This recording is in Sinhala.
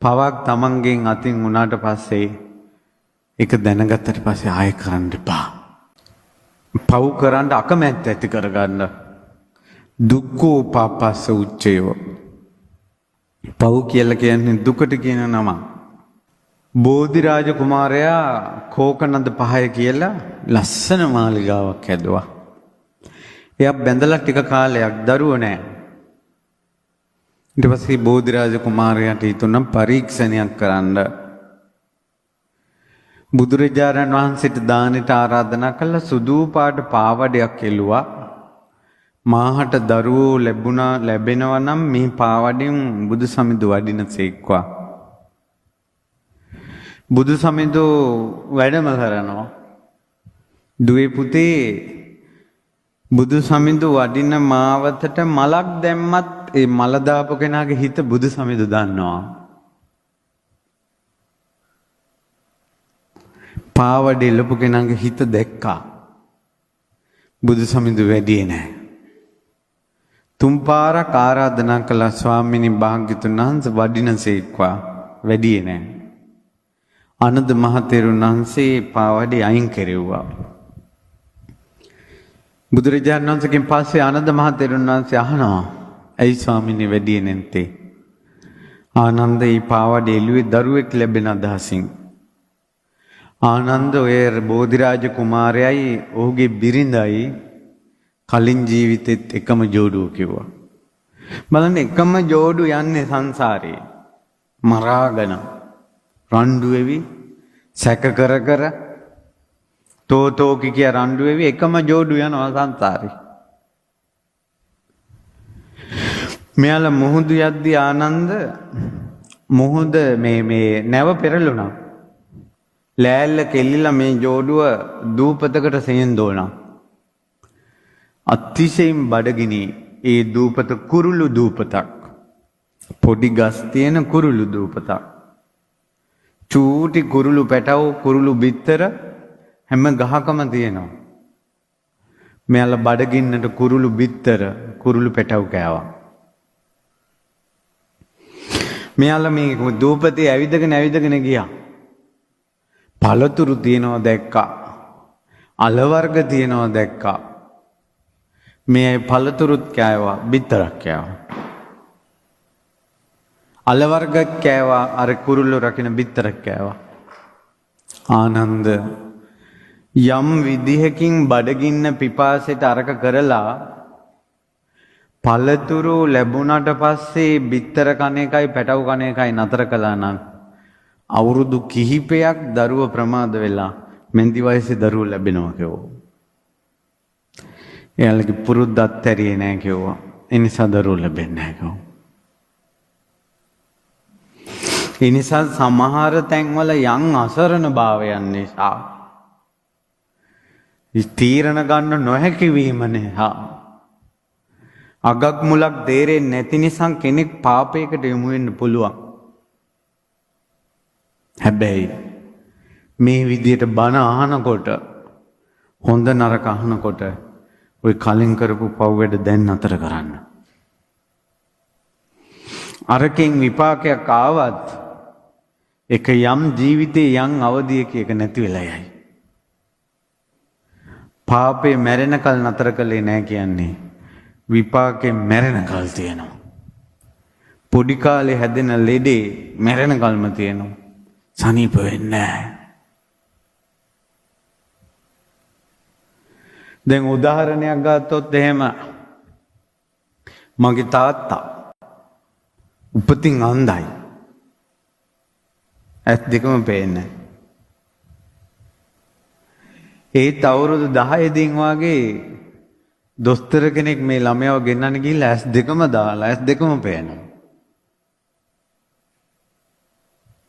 පවක් තමන්ගෙන් අතින් වුණාට පස්සේ ඒක දැනගත්තට පස්සේ ආයෙ කරන්න එපා. පව් කරන්න අකමැත්ත ඇති කරගන්න. දුක්ඛෝ පාපස්ස උච්චේව. පව් කියලා කියන්නේ දුකට කියන නම. බෝධිරාජ කුමාරයා කෝකනද පහය කියලා ලස්සන මාලිගාවක් හැදුවා. එයා බැඳලා ටික කාලයක් දරුවෝ නැහැ. ඊට පස්සේ බෝධිරාජ කුමාරයාට හිතුණා පරීක්ෂණයක් කරන්න. බුදුරජාණන් වහන්සේට දානෙට ආරාධනා කළා සුදු පාට පාවඩයක් එළුවා. මාහට දරුවෝ ලැබෙනවා නම් මේ පාවඩෙන් බුදු සමිඳු වඩිනසේක්වා. බුදු සමිඳු වැඩම කරනවා. දුවේ පුතේ බුදු සමිඳු වඩින මාවතට මලක් දැම්මත් ඒ මල දාපු කෙනාගේ හිත බුදු සමිඳු දන්නවා. පාවඩ එළපු කෙනාගේ හිත දැක්කා. බුදු සමිඳු වැඩියේ නැහැ. තුන් පාරක් ආරාධනා කළා ස්වාමීනි භාග්‍යතුන් වහන්සේ වඩිනසේක්වා. වැඩියේ නැහැ. ආනන්ද මහ තෙරුන් වහන්සේ පාවඩේ අයින් කෙරෙව්වා. බුදුරජාණන් වහන්සේගෙන් පස්සේ ආනන්ද මහ තෙරුන් වහන්සේ අහනවා ඇයි ස්වාමීනි වැඩියේ නැත්තේ? ආනන්ද මේ පාවඩේ එළුවේ දරුවෙක් ලැබෙන අදහසින්. ආනන්ද ඔය බෝධිරාජ කුමාරයයි ඔහුගේ බිරිඳයි කලින් ජීවිතෙත් එකම ජෝඩුව කිව්වා. බලන්න එකම ජෝඩු යන්නේ සංසාරේ මරාගෙන රණ්ඩු වෙවි සැක කර කර තෝතෝකි කිය රණ්ඩු වෙවි එකම ජෝඩු යනවා සංසාරේ. මෙයාලා මුහුදු යද්දී ආනන්ද මුහුද මේ නැව පෙරළුණා. ලෑල්ල කෙල්ලිලා මේ ජෝඩුව දූපතකට සෙයන්දෝනා. අතිශයින් බඩගිනි ඒ දූපත කුරුළු දූපතක්. පොඩි ගස් තියෙන කුරුළු දූපතක්. චූටි කුරුළු පැටව කුරුළු බිත්තර හැම ගහකම තියෙනවා. මෙයාලා බඩගින්නට කුරුළු බිත්තර කුරුළු පැටව කෑවා. මෙයාලා මේ දූපතේ ඇවිදගෙන ගියා. පළතුරු තියනවා දැක්කා. අල වර්ග තියනවා දැක්කා. මේ පළතුරුත් කෑවා බිත්තරක් කෑවා. අල වර්ග කෑවා අර කුරුල්ලෝ රකින්න බිත්තරක් කෑවා. ආනන්ද යම් විදිහකින් බඩගින්න පිපාසයට අරක කරලා පළතුරු ලැබුණාට පස්සේ බිත්තර කන එකයි පැටව කන එකයි නතර කළා නම් අවුරුදු කිහිපයක් දරුව ප්‍රමාද වෙලා මෙන්දි වයසේ දරුවෝ ලැබෙනවා කිව්වා. එයාලගේ පුරුද්දත් ඇරියේ නැහැ කිව්වා. ඒ නිසා දරුවෝ ලැබෙන්නේ නැහැ කිව්වා. ඒ නිසා සමහර තැන්වල යම් අසරණ භාවයන් නිසා තීරණ ගන්න නොහැකි වීම නිසා අගක් මුලක් තේරෙන්නේ නැති නිසා කෙනෙක් පාපයකට යොමු වෙන්න පුළුවන්. හැබැයි මේ විදියට බණ අහනකොට හොඳ නරක අහනකොට ওই කලින් කරපු පව් වැඩ දැන් නතර කරන්න. අරකින් විපාකයක් ආවත් එක යම් ජීවිතේ යම් අවධියක එක නැති වෙලා යයි. පාපේ මැරෙනකල් නතර කළේ නැහැ කියන්නේ විපාකේ මැරෙනකල් තියෙනවා. පොඩි කාලේ හැදෙන ලෙඩේ මැරෙනකල්ම තියෙනවා. සනීප වෙන්නේ නැහැ. දැන් උදාහරණයක් ගත්තොත් එහෙම මගේ තාත්තා උපතින් අන්ධයි. ඇස් දෙකම පේන්නේ. ඒත් අවුරුදු 10 දින් වගේ දොස්තර කෙනෙක් මේ ළමයාව ගෙන්නන්න ගිහිල්ලා ඇස් දෙකම දාලා ඇස් දෙකම පේනවා.